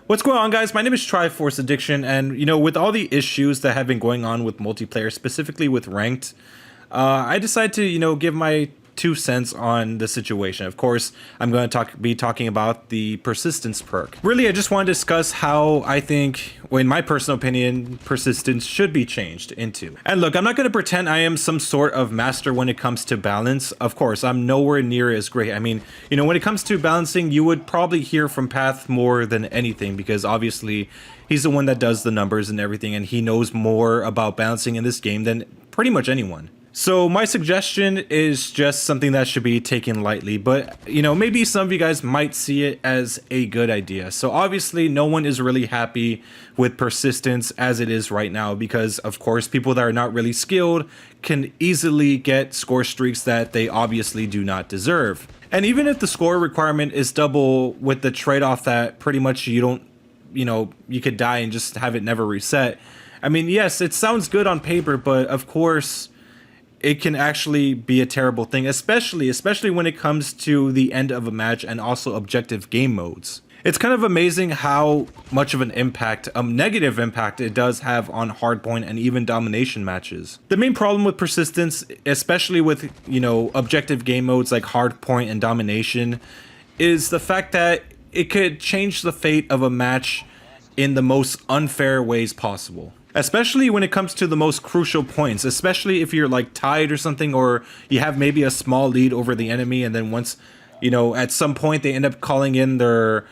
What's going on, guys? My name is Triforce Addiction, and with all the issues that have been going on with multiplayer, specifically with ranked, I decided to give my 2 cents on the situation. Of course, I'm going to be talking about the persistence perk. Really, I just want to discuss how I think, well, in my personal opinion, persistence should be changed into. And look, I'm not going to pretend I am some sort of master when it comes to balance. Of course, I'm nowhere near as great. I mean, when it comes to balancing, you would probably hear from Path more than anything, because obviously he's the one that does the numbers and everything, and he knows more about balancing in this game than pretty much anyone. So my suggestion is just something that should be taken lightly, but maybe some of you guys might see it as a good idea. So obviously no one is really happy with persistence as it is right now, because of course people that are not really skilled can easily get score streaks that they obviously do not deserve. And even if the score requirement is double, with the trade-off that pretty much you don't, you could die and just have it never reset. I mean, yes, it sounds good on paper, but of course it can actually be a terrible thing, especially when it comes to the end of a match and also objective game modes. It's kind of amazing how much of an impact, a negative impact, it does have on hardpoint and even domination matches. The main problem with persistence, especially with, objective game modes like hardpoint and domination, is the fact that it could change the fate of a match in the most unfair ways possible. Especially when it comes to the most crucial points, especially if you're like tied or something, or you have maybe a small lead over the enemy, and then once, at some point they end up calling in their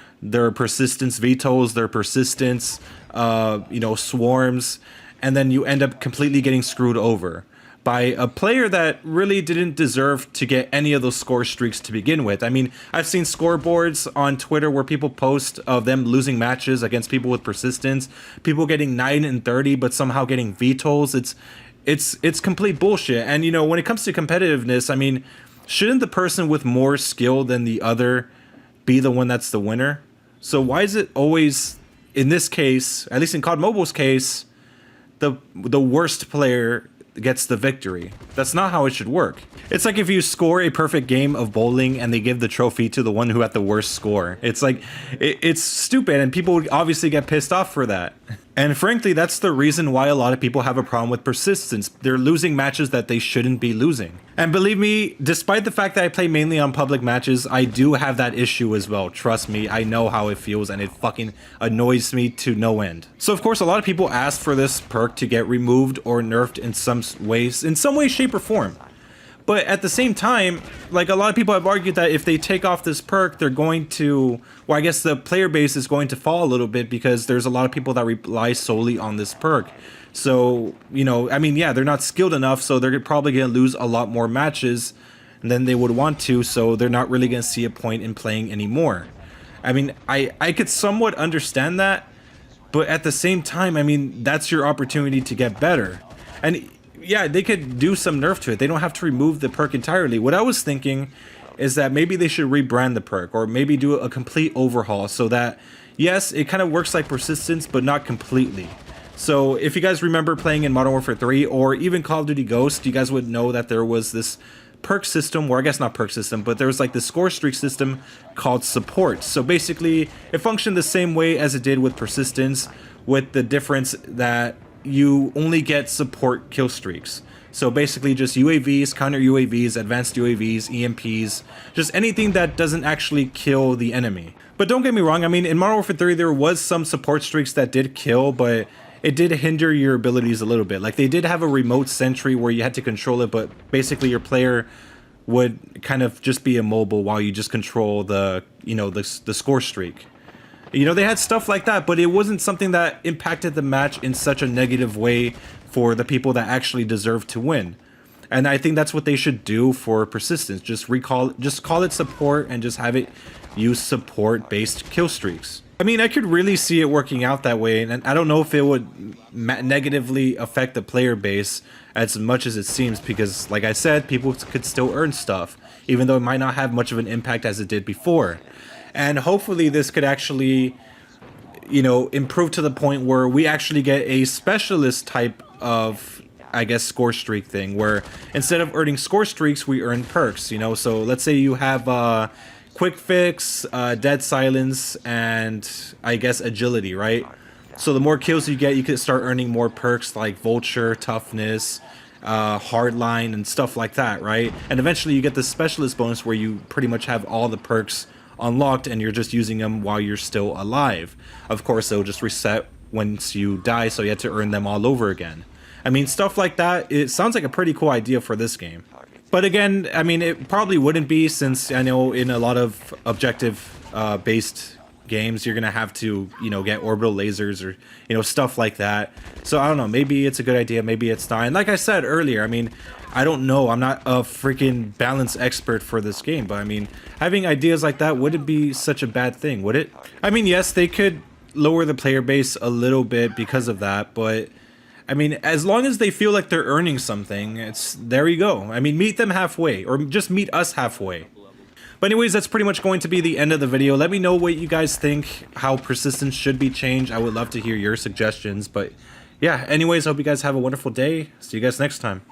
persistence vetoes, their persistence, swarms, and then you end up completely getting screwed over by a player that really didn't deserve to get any of those score streaks to begin with. I mean, I've seen scoreboards on Twitter where people post of them losing matches against people with persistence, people getting 9 and 30 but somehow getting vetoes. It's complete bullshit. And when it comes to competitiveness, I mean, shouldn't the person with more skill than the other be the one that's the winner? So why is it always, in this case, at least in COD Mobile's case, the worst player gets the victory? That's not how it should work. It's like if you score a perfect game of bowling and they give the trophy to the one who had the worst score. It's like, it's stupid, and people would obviously get pissed off for that. And frankly, that's the reason why a lot of people have a problem with persistence. They're losing matches that they shouldn't be losing. And believe me, despite the fact that I play mainly on public matches, I do have that issue as well. Trust me, I know how it feels, and it fucking annoys me to no end. So of course, a lot of people ask for this perk to get removed or nerfed in some way, shape, or form. But at the same time, like, a lot of people have argued that if they take off this perk, they're going to, well, I guess the player base is going to fall a little bit, because there's a lot of people that rely solely on this perk. So, I mean, yeah, they're not skilled enough, so they're probably going to lose a lot more matches than they would want to, so they're not really going to see a point in playing anymore. I mean, I could somewhat understand that, but at the same time, I mean, that's your opportunity to get better. And yeah, they could do some nerf to it. They don't have to remove the perk entirely. What I was thinking is that maybe they should rebrand the perk, or maybe do a complete overhaul, so that, yes, it kind of works like persistence, but not completely. So if you guys remember playing in Modern Warfare 3 or even Call of Duty Ghost, you guys would know that there was this perk system, or I guess not perk system, but there was like the score streak system called support. So basically it functioned the same way as it did with persistence, with the difference that you only get support kill streaks. So basically just UAVs, counter UAVs, advanced UAVs, EMPs, just anything that doesn't actually kill the enemy. But don't get me wrong, I mean, in Modern Warfare 3 there was some support streaks that did kill, but it did hinder your abilities a little bit. Like, they did have a remote sentry where you had to control it, but basically your player would kind of just be immobile while you just control the, the score streak. They had stuff like that, but it wasn't something that impacted the match in such a negative way for the people that actually deserve to win. And I think that's what they should do for persistence. Just call it support, and just have it use support-based kill streaks. I mean, I could really see it working out that way, and I don't know if it would negatively affect the player base as much as it seems, because, like I said, people could still earn stuff, even though it might not have much of an impact as it did before. And hopefully this could actually, improve to the point where we actually get a specialist type of, I guess, score streak thing, where instead of earning score streaks, we earn perks, So let's say you have quick fix, dead silence, and I guess agility, right? So the more kills you get, you can start earning more perks like vulture, toughness, hardline, and stuff like that, right? And eventually you get the specialist bonus where you pretty much have all the perks unlocked and you're just using them while you're still alive. Of course, they'll just reset once you die, so you have to earn them all over again. I mean, stuff like that, it sounds like a pretty cool idea for this game. But again, I mean, it probably wouldn't be, since I know in a lot of objective based games you're gonna have to, you know, get orbital lasers or, you know, stuff like that. So I don't know, maybe it's a good idea, maybe it's not. And like I said earlier, I mean, I don't know, I'm not a freaking balance expert for this game, but I mean, having ideas like that wouldn't be such a bad thing, would it? I mean, yes, they could lower the player base a little bit because of that, but I mean, as long as they feel like they're earning something, it's there you go. I mean, meet them halfway, or just meet us halfway. But anyways, that's pretty much going to be the end of the video. Let me know what you guys think, how persistence should be changed. I would love to hear your suggestions. But yeah, anyways, hope you guys have a wonderful day. See you guys next time.